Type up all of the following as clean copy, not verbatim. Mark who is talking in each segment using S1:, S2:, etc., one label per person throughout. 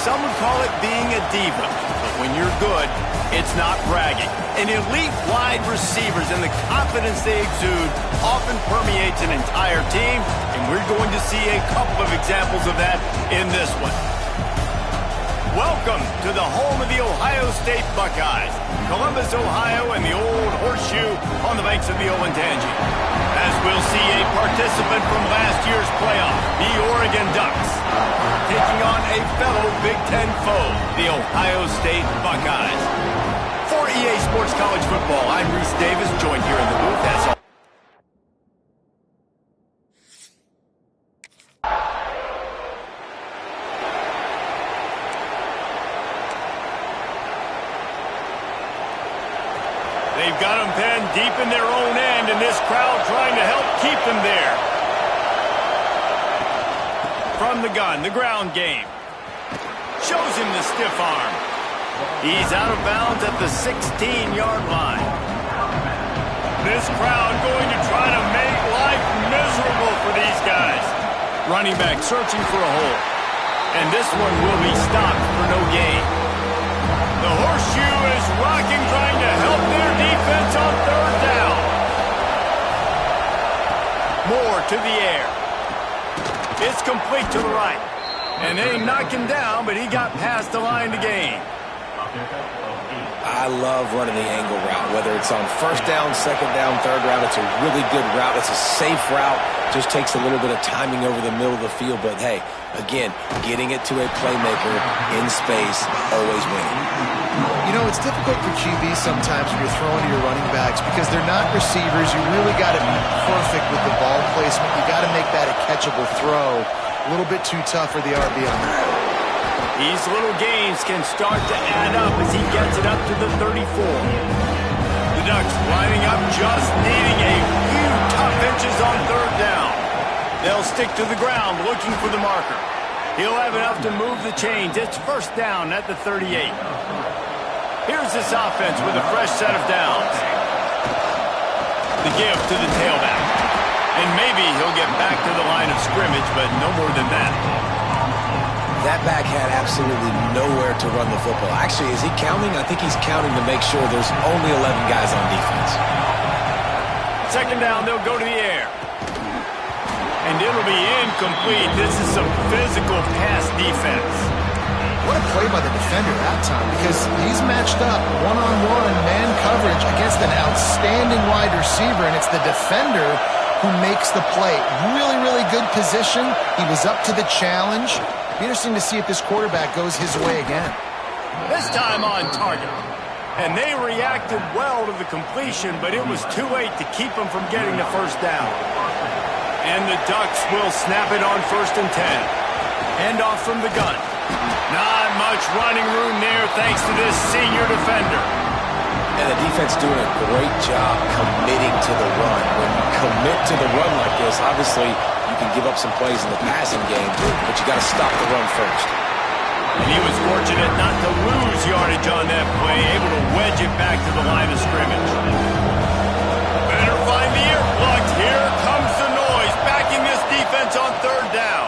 S1: some would call it being a diva. But when you're good, it's not bragging. An elite wide receivers and the confidence they exude often permeates an entire team, and we're going to see a couple of examples of that in this one. Welcome to the home of the Ohio State Buckeyes, Columbus, Ohio, and the old horseshoe on the banks of the Olentangy. As we'll see a participant from last year's playoff, the Oregon Ducks, taking on a fellow Big Ten foe, the Ohio State Buckeyes. For EA Sports College Football, I'm Reese Davis, joined here in the booth as always. They've got them pinned deep in their own end, and this crowd trying to help keep them there. From the gun, the ground game. Shows him the stiff arm. He's out of bounds at the 16-yard line. This crowd going to try to make life miserable for these guys. Running back searching for a hole. And this one will be stopped for no gain. The horseshoe is rocking, trying to help their defense on third down. Moore to the air. It's complete to the right. And they knock him down, but he got past the line to gain.
S2: I love running the angle route, whether it's on first down, second down, third down. It's a really good route. It's a safe route. Just takes a little bit of timing over the middle of the field. But, hey, again, getting it to a playmaker in space, always winning.
S3: You know, it's difficult for QBs sometimes when you're throwing to your running backs because they're not receivers. You really got to be perfect with the ball placement. You got to make that a catchable throw. A little bit too tough for the RB on that.
S1: These little gains can start to add up as he gets it up to the 34. The Ducks lining up, just needing a few tough inches on third down. They'll stick to the ground looking for the marker. He'll have enough to move the chains. It's first down at the 38. Here's this offense with a fresh set of downs. The give to the tailback. And maybe he'll get back to the line of scrimmage, but no more than that.
S2: That back had absolutely nowhere to run the football. Actually, is he counting? I think he's counting to make sure there's only 11 guys on defense.
S1: Second down, they'll go to the air. And it'll be incomplete. This is some physical pass defense.
S3: What a play by the defender that time, because he's matched up one-on-one man coverage against an outstanding wide receiver, and it's the defender who makes the play. Really, really good position. He was up to the challenge. Be interesting to see if this quarterback goes his way again.
S1: This time on target. And they reacted well to the completion, but it was too late to keep them from getting the first down. And the Ducks will snap it on 1st and 10. Hand off from the gun. Not much running room there thanks to this senior defender.
S2: And the defense doing a great job committing to the run. When you commit to the run like this, obviously you can give up some plays in the passing game, but you got to stop the run first.
S1: And he was fortunate not to lose yardage on that play, able to wedge it back to the line of scrimmage. Better find the earplugs. Here comes the noise, backing this defense on third down.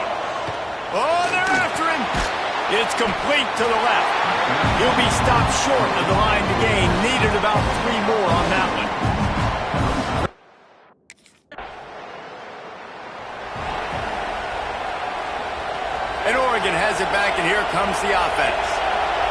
S1: Oh, they're after him. It's complete to the left. He'll be stopped short of the line to gain. Needed about 3 more on that one. And Oregon has it back, and here comes the offense.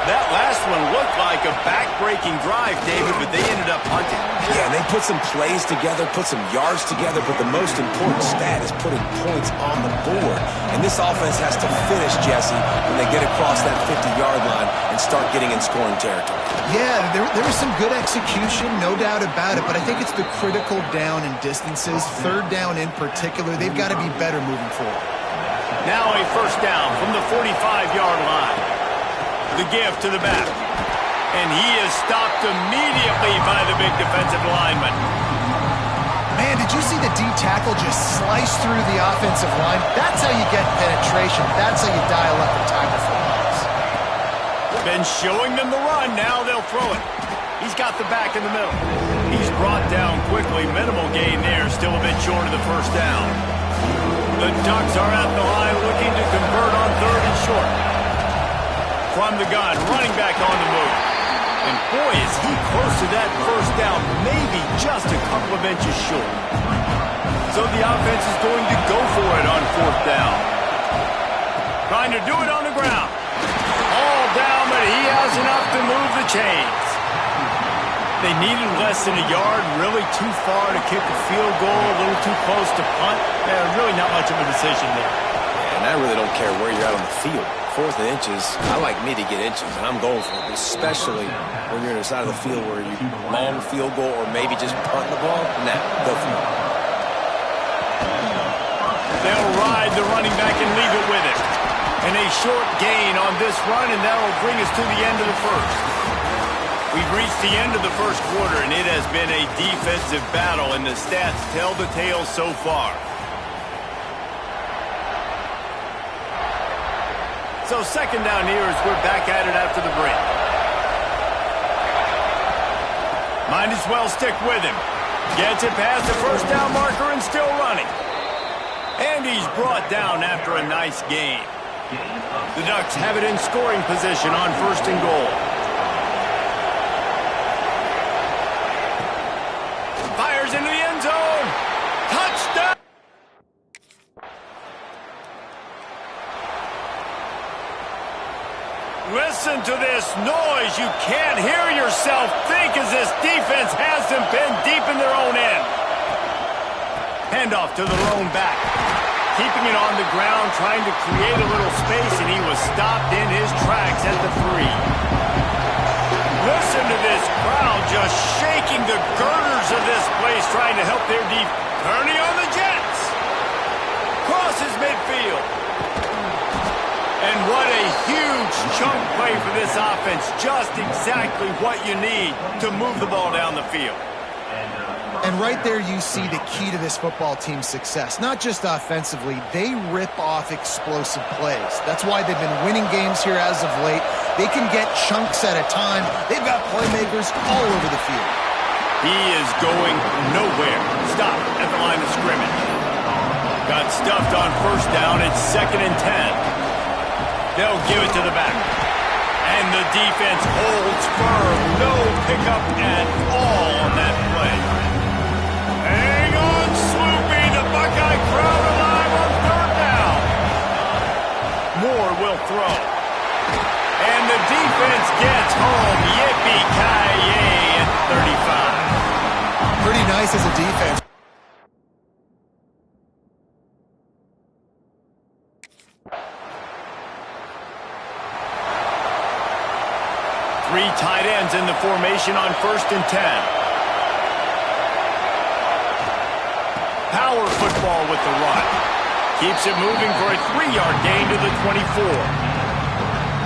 S1: That last one looked like a back-breaking drive, David, but they ended up punting.
S2: Yeah, they put some plays together, put some yards together, but the most important stat is putting points on the board. And this offense has to finish, Jesse, when they get across that 50-yard line and start getting in scoring territory.
S3: Yeah, there was some good execution, no doubt about it, but I think it's the critical down and distances, third down in particular. They've got to be better moving forward.
S1: Now a first down from the 45-yard line. The give to the back. And he is stopped immediately by the big defensive lineman.
S3: Man, did you see the D tackle just slice through the offensive line? That's how you get penetration. That's how you dial up the time of footballs.
S1: Been showing them the run. Now they'll throw it. He's got the back in the middle. He's brought down quickly. Minimal gain there. Still a bit short of the first down. The Ducks are at the line looking to convert on third and short. From the gun, running back on the move. And boy, is he close to that first down, maybe just a couple of inches short. So the offense is going to go for it on fourth down. Trying to do it on the ground. All down, but he has enough to move the chains. They needed less than a yard, really too far to kick a field goal, a little too close to punt. Really not much of a decision there.
S2: And I really don't care where you're at on the field. 4th and inches, I like me to get inches, and I'm going for it, especially when you're on the side of the field where you long field goal or maybe just punt the ball. Nah, go for it.
S1: They'll ride the running back and leave it with it. And a short gain on this run, and that will bring us to the end of the first. We've reached the end of the first quarter, and it has been a defensive battle, and the stats tell the tale so far. So second down here as we're back at it after the break. Might as well stick with him. Gets it past the first down marker and still running. And he's brought down after a nice gain. The Ducks have it in scoring position on first and goal. Fires into the end zone. Touchdown! Listen to this noise. You can't hear yourself think as this defense has them pinned deep in their own end. Handoff to the lone back. Keeping it on the ground, trying to create a little space, and he was stopped in his tracks at the 3. Listen to this crowd just shaking the girders of this place, trying to help their deep. Turning on the Jets. Crosses midfield. And what a huge chunk play for this offense. Just exactly what you need to move the ball down the field.
S3: And right there you see the key to this football team's success. Not just offensively, they rip off explosive plays. That's why they've been winning games here as of late. They can get chunks at a time. They've got playmakers all over the field.
S1: He is going nowhere. Stop at the line of scrimmage. Got stuffed on first down. It's 2nd and 10. They'll give it to the back. And the defense holds firm. No pickup at all on that play. Hang on, Sloopy. The Buckeye crowd alive on third down. Moore will throw. And the defense gets home. Yippee-ki-yay at 35.
S3: Pretty nice as a defense.
S1: Three tight ends in the formation on 1st and 10. Power football with the run. Keeps it moving for a 3-yard gain to the 24.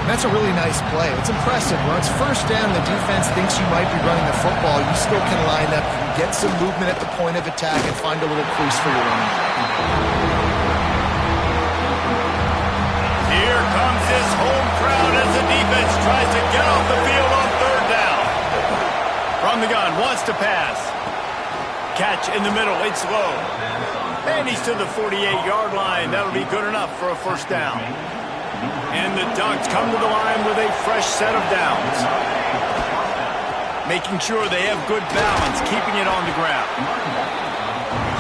S3: That's a really nice play. It's impressive. When it's first down, the defense thinks you might be running the football. You still can line up, you can get some movement at the point of attack, and find a little crease for your running.
S1: Here comes this home crowd as the defense tries to get off the field on third down. From the gun, wants to pass. Catch in the middle, it's low. And he's to the 48-yard line. That'll be good enough for a first down. And the Ducks come to the line with a fresh set of downs. Making sure they have good balance, keeping it on the ground.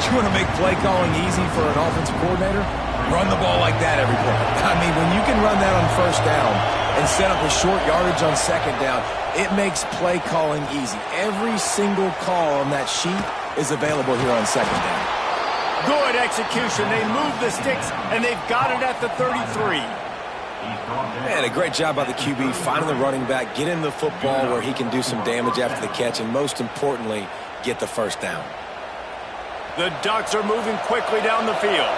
S2: You want to make play calling easy for an offensive coordinator? Run the ball like that every play. I mean, when you can run that on first down and set up a short yardage on second down, it makes play calling easy. Every single call on that sheet is available here on second down.
S1: Good execution. They move the sticks, and they've got it at the 33.
S2: Man, a great job by the QB finding the running back, getting the football where he can do some damage after the catch, and most importantly, get the first down.
S1: The Ducks are moving quickly down the field.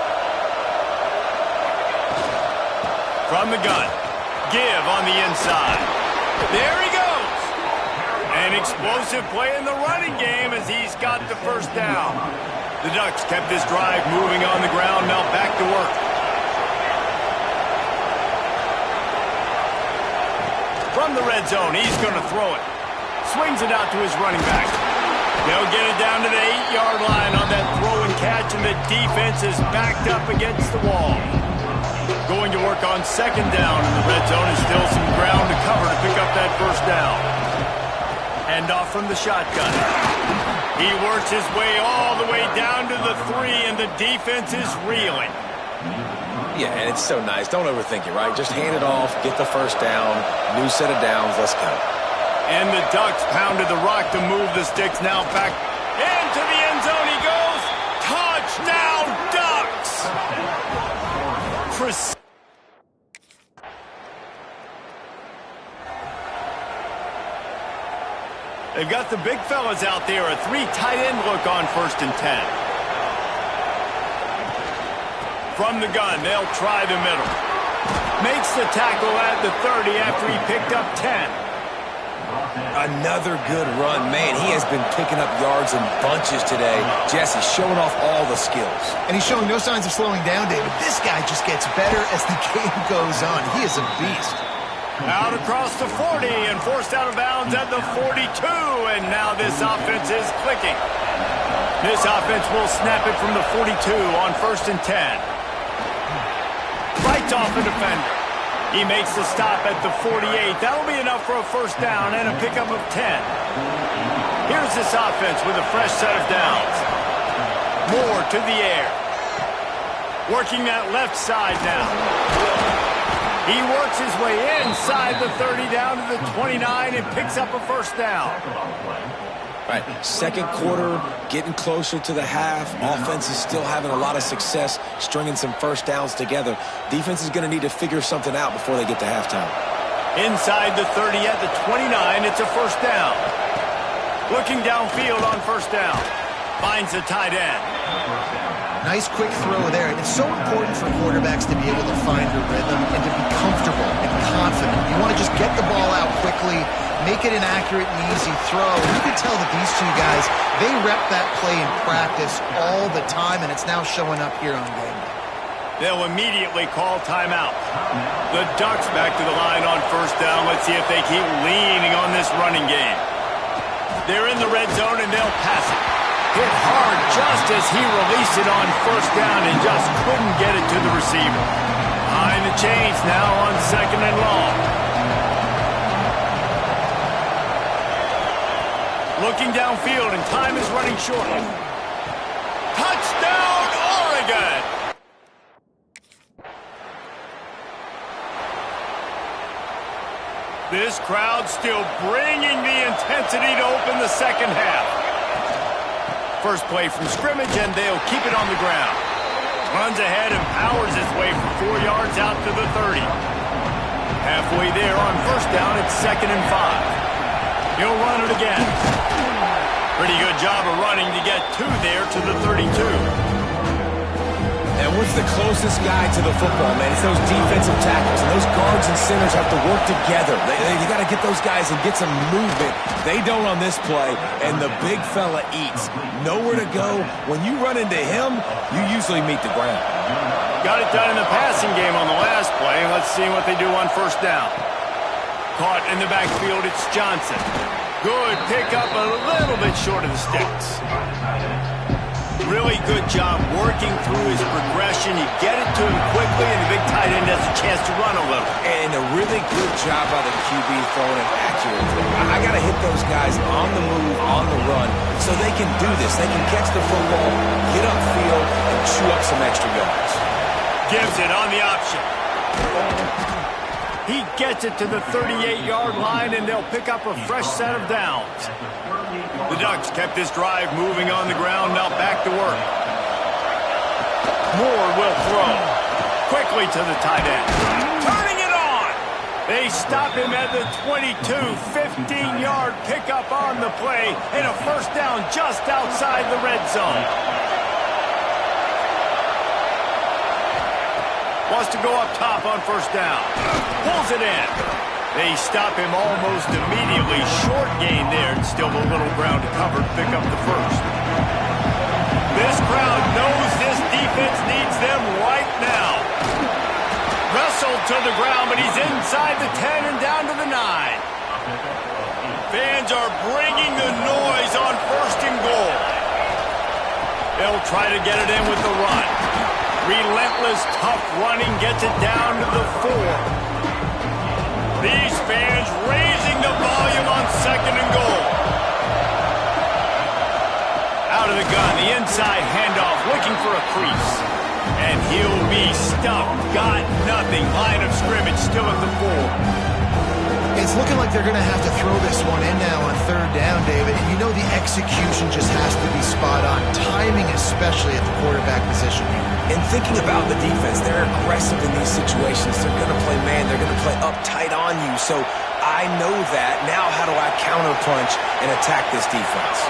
S1: From the gun. Give on the inside. There he goes. An explosive play in the running game as he's got the first down. The Ducks kept this drive moving on the ground. Now back to work. From the red zone, he's going to throw it. Swings it out to his running back. They'll get it down to the 8-yard line on that throw and catch, and the defense is backed up against the wall. Going to work on second down in the red zone, and still some ground to cover to pick up that first down. Hand off from the shotgun. He works his way all the way down to the 3, and the defense is reeling.
S2: Yeah, and it's so nice. Don't overthink it, right? Just hand it off, get the first down, new set of downs, let's go.
S1: And the Ducks pounded the rock to move the sticks. Now back into the end zone he goes. Touchdown, Ducks! They've got the big fellas out there. A 3 tight end look on 1st and 10. From the gun, they'll try the middle. Makes the tackle at the 30 after he picked up 10.
S2: Another good run. Man, he has been picking up yards in bunches today. Jesse showing off all the skills.
S3: And he's showing no signs of slowing down, David. This guy just gets better as the game goes on. He is a beast.
S1: Out across the 40 and forced out of bounds at the 42. And now this offense is clicking. This offense will snap it from the 42 on 1st and 10. Fights off a defender. He makes the stop at the 48. That'll be enough for a first down and a pickup of 10. Here's this offense with a fresh set of downs. Moore to the air. Working that left side now. He works his way inside the 30 down to the 29 and picks up a first down.
S2: Right, second quarter, getting closer to the half. Offense is still having a lot of success stringing some first downs together. Defense is going to need to figure something out before they get to halftime.
S1: Inside the 30 at the 29, it's a first down. Looking downfield on first down. Finds the tight end.
S3: Nice quick throw there. It's so important for quarterbacks to be able to find a rhythm and to be comfortable and confident. You want to just get the ball out quickly, make it an accurate and easy throw. And you can tell that these two guys, they rep that play in practice all the time, and it's now showing up here on game day.
S1: They'll immediately call timeout. The Ducks back to the line on first down. Let's see if they keep leaning on this running game. They're in the red zone, and they'll pass it. Hit hard just as he released it on first down and just couldn't get it to the receiver. Behind the chains now on second and long. Looking downfield, and time is running short. Touchdown, Oregon! This crowd still bringing the intensity to open the second half. First play from scrimmage, and they'll keep it on the ground. Runs ahead and powers his way for 4 yards out to the 30. Halfway there on first down, it's 2nd and 5. He'll run it again. Pretty good job of running to get there to the 32.
S2: And what's the closest guy to the football, man? It's those defensive tackles. And those guards and centers have to work together. They got to get those guys and get some movement. They don't on this play, and the big fella eats. Nowhere to go. When you run into him, you usually meet the ground.
S1: Got it done in the passing game on the last play. Let's see what they do on first down. Caught in the backfield, it's Johnson. Good pickup, a little bit short of the sticks. Really good job working through his progression. You get it to him quickly, and the big tight end has a chance to run a little.
S2: And a really good job by the QB throwing an accurate throw. I got to hit those guys on the move, on the run, so they can do this. They can catch the football, get upfield, and chew up some extra yards.
S1: Gives it on the option. He gets it to the 38-yard line, and they'll pick up a fresh set of downs. The Ducks kept this drive moving on the ground, now back to work. Moore will throw. Quickly to the tight end. Turning it on! They stop him at the 22, 15-yard pickup on the play, and a first down just outside the red zone. Wants to go up top on first down. Pulls it in. They stop him almost immediately. Short gain there, and still a little ground to cover to pick up the first. This crowd knows this defense needs them right now. Wrestled to the ground, but he's inside the 10 and down to the 9. Fans are bringing the noise on 1st and goal. They'll try to get it in with the run. Relentless, tough running gets it down to the 4. These fans raising the volume on 2nd and goal. Out of the gun, the inside handoff, looking for a crease. And he'll be stuffed. Got nothing. Line of scrimmage still at the 4.
S3: It's looking like they're going to have to throw this one in now on 3rd down, David. And you know the execution just has to be spot on. Timing especially at the quarterback position here.
S2: And thinking about the defense, they're aggressive in these situations. They're going to play man. They're going to play up tight on you. So I know that. Now how do I counterpunch and attack this defense?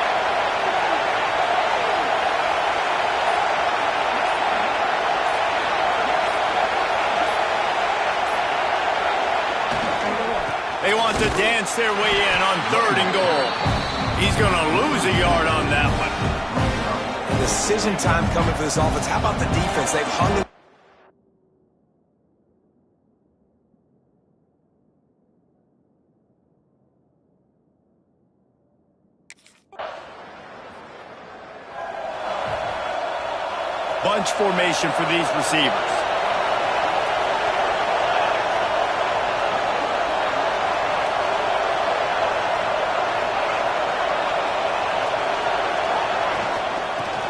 S1: They want to dance their way in on 3rd and goal. He's going to lose a yard on that one.
S2: Decision time coming for this offense. How about the defense? They've hung it.
S1: Bunch formation for these receivers.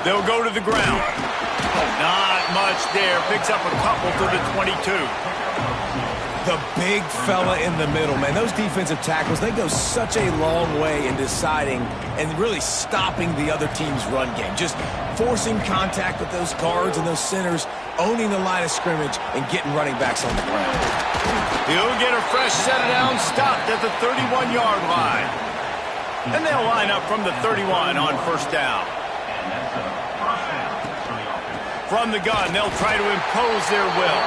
S1: They'll go to the ground. Not much there. Picks up a couple to the 22.
S2: The big fella in the middle, man. Those defensive tackles, they go such a long way in deciding and really stopping the other team's run game. Just forcing contact with those guards and those centers, owning the line of scrimmage, and getting running backs on the ground.
S1: He'll get a fresh set of downs, stopped at the 31-yard line. And they'll line up from the 31 on 1st down. From the gun, they'll try to impose their will.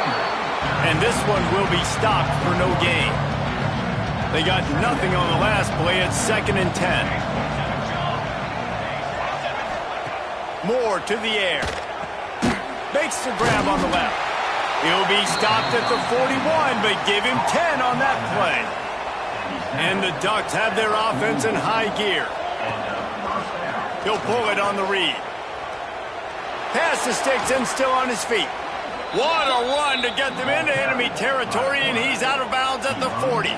S1: And this one will be stopped for no gain. They got nothing on the last play at 2nd and 10. Moore to the air. Makes the grab on the left. He'll be stopped at the 41, but give him 10 on that play. And the Ducks have their offense in high gear. He'll pull it on the read. Pass the sticks and still on his feet. What a run to get them into enemy territory, and he's out of bounds at the 40.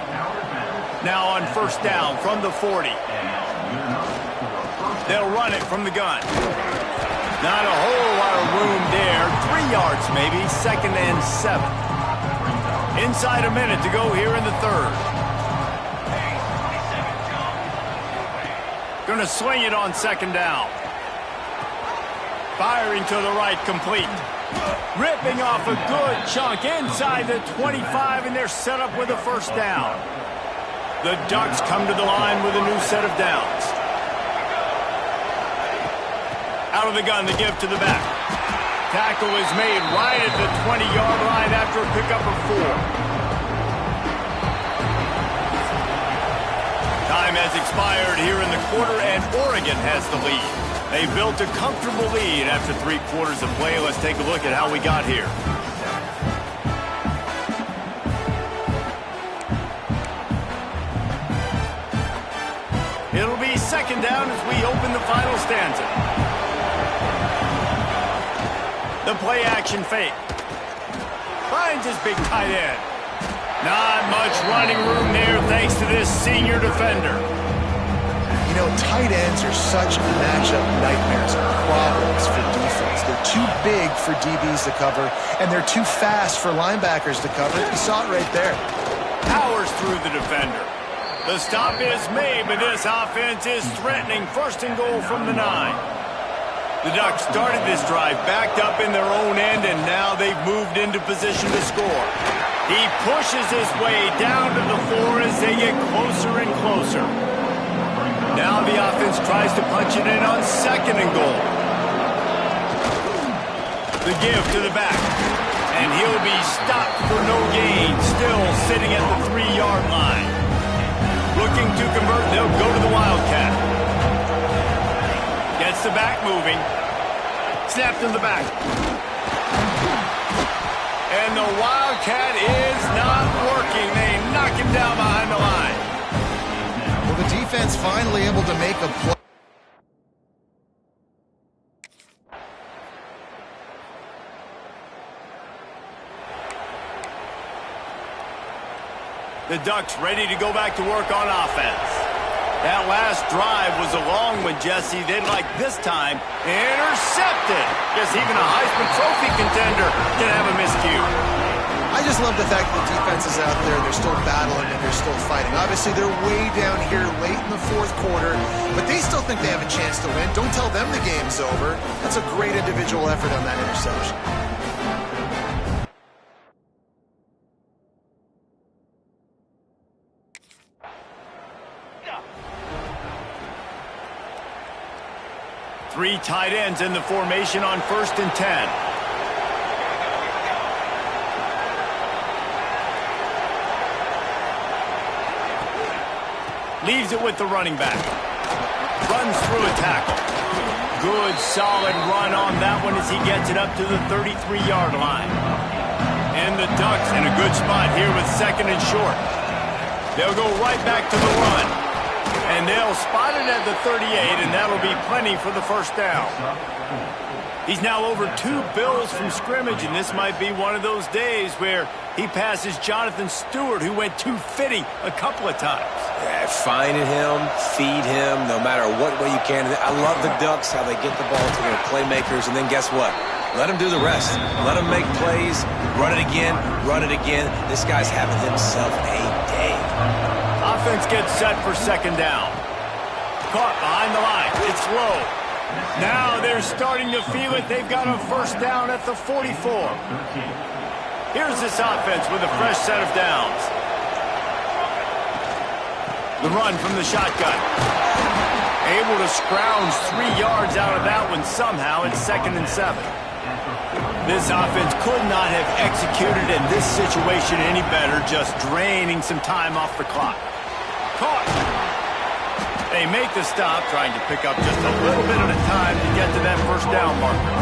S1: Now on 1st down from the 40. They'll run it from the gun. Not a whole lot of room there. 3 yards maybe, 2nd and 7. Inside a minute to go here in the 3rd. Gonna swing it on 2nd down. Firing to the right, complete. Ripping off a good chunk inside the 25, and they're set up with a 1st down. The Ducks come to the line with a new set of downs. Out of the gun, the give to the back. Tackle is made right at the 20-yard line after a pickup of 4. Time has expired here in the quarter, and Oregon has the lead. They built a comfortable lead after 3 quarters of play. Let's take a look at how we got here. It'll be 2nd down as we open the final stanza. The play action fake. Finds his big tight end. Not much running room there thanks to this senior defender.
S3: You know, tight ends are such matchup nightmares and problems for defense. They're too big for DBs to cover, and they're too fast for linebackers to cover. You saw it right there.
S1: Powers through the defender. The stop is made, but this offense is threatening. 1st and goal from the 9. The Ducks started this drive backed up in their own end, and now they've moved into position to score. He pushes his way down to the 4 as they get closer and closer. Now the offense tries to punch it in on 2nd and goal. The give to the back. And he'll be stopped for no gain, still sitting at the 3-yard line. Looking to convert, they'll go to the Wildcat. Gets the back moving. Snap to the back. And the Wildcat is not working. They knock him down behind the line.
S3: Well, the defense finally able to make a play.
S1: The Ducks ready to go back to work on offense. That last drive was a long one, Jesse. They'd like this time intercepted. Guess even a Heisman Trophy contender can have a miscue.
S3: I just love the fact that the defense is out there. They're still battling and they're still fighting. Obviously, they're way down here late in the fourth quarter, but they still think they have a chance to win. Don't tell them the game's over. That's a great individual effort on that interception.
S1: Three tight ends in the formation on 1st and 10. Leaves it with the running back. Runs through a tackle. Good, solid run on that one as he gets it up to the 33-yard line. And the Ducks in a good spot here with 2nd and short. They'll go right back to the run. And they'll spot it at the 38, and that'll be plenty for the first down. He's now over 2 bills from scrimmage, and this might be one of those days where he passes Jonathan Stewart, who went 250 a couple of times.
S2: Yeah, finding him, feed him, no matter what way you can. I love the Ducks, how they get the ball to their playmakers, and then guess what? Let them do the rest. Let them make plays, run it again, run it again. This guy's having himself a day.
S1: Offense gets set for 2nd down. Caught behind the line. It's low. Now they're starting to feel it. They've got a 1st down at the 44. Here's this offense with a fresh set of downs. The run from the shotgun. Able to scrounge 3 yards out of that one somehow. It's 2nd and 7. This offense could not have executed in this situation any better, just draining some time off the clock. Caught. They make the stop, trying to pick up just a little bit at a time to get to that 1st down marker.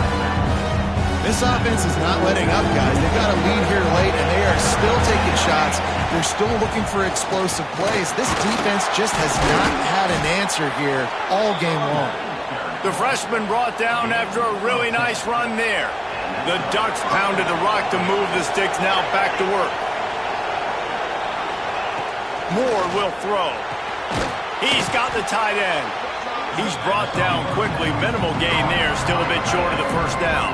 S3: This offense is not letting up, guys. They've got a lead here late, and they are still taking shots. They're still looking for explosive plays. This defense just has not had an answer here all game long.
S1: The freshman brought down after a really nice run there. The Ducks pounded the rock to move the sticks, now back to work. Moore will throw. He's got the tight end. He's brought down quickly. Minimal gain there, still a bit short of the 1st down.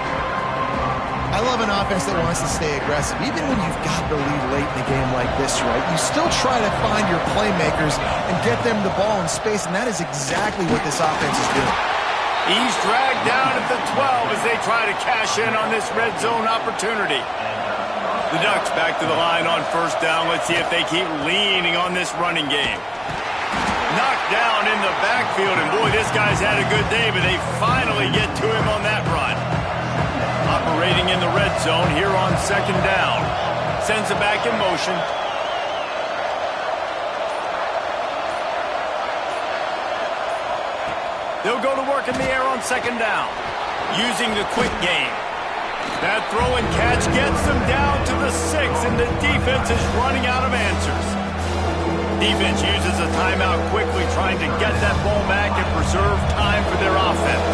S3: I love an offense that wants to stay aggressive. Even when you've got the lead late in a game like this, right, you still try to find your playmakers and get them the ball in space, and that is exactly what this offense is doing.
S1: He's dragged down at the 12 as they try to cash in on this red zone opportunity. The Ducks back to the line on 1st down. Let's see if they keep leaning on this running game. Knocked down in the backfield, and boy, this guy's had a good day, but they finally get to him on that run. Operating in the red zone here on 2nd down. Sends it back in motion. They'll go to work in the air on 2nd down, using the quick game. That throw and catch gets them down to the 6, and the defense is running out of answers. Defense uses a timeout quickly, trying to get that ball back and preserve time for their offense.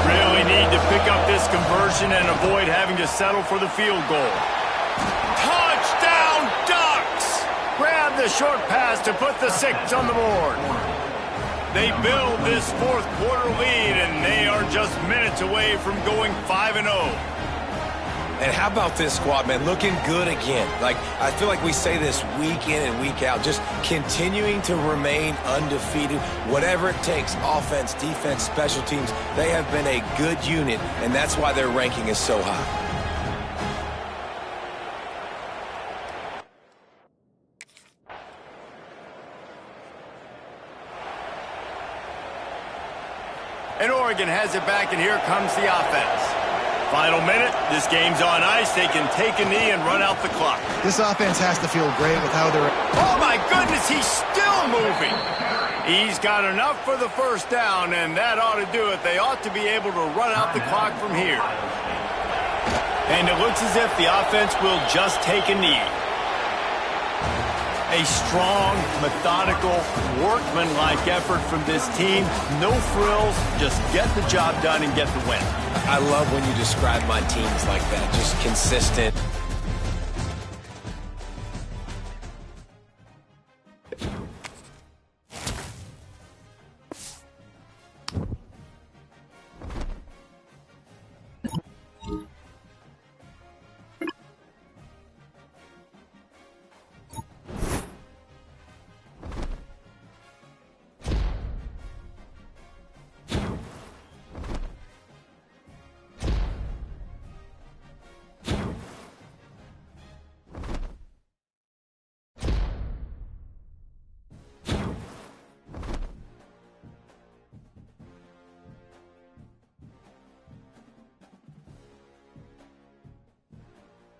S1: Really need to pick up this conversion and avoid having to settle for the field goal. Touchdown, Ducks! Grab the short pass to put the 6 on the board. They build this 4th quarter lead, and they are just minutes away from going 5-0.
S2: And how about this squad, man? Looking good again. Like, I feel like we say this week in and week out, just continuing to remain undefeated. Whatever it takes, offense, defense, special teams, they have been a good unit, and that's why their ranking is so high.
S1: And Oregon has it back, and here comes the offense. Final minute, this game's on ice. They can take a knee and run out the clock.
S3: This offense has to feel great with how they're...
S1: Oh, my goodness, he's still moving. He's got enough for the 1st down, and that ought to do it. They ought to be able to run out the clock from here. And it looks as if the offense will just take a knee. A strong, methodical, workmanlike effort from this team. No frills, just get the job done and get the win.
S2: I love when you describe my teams like that. Just consistent,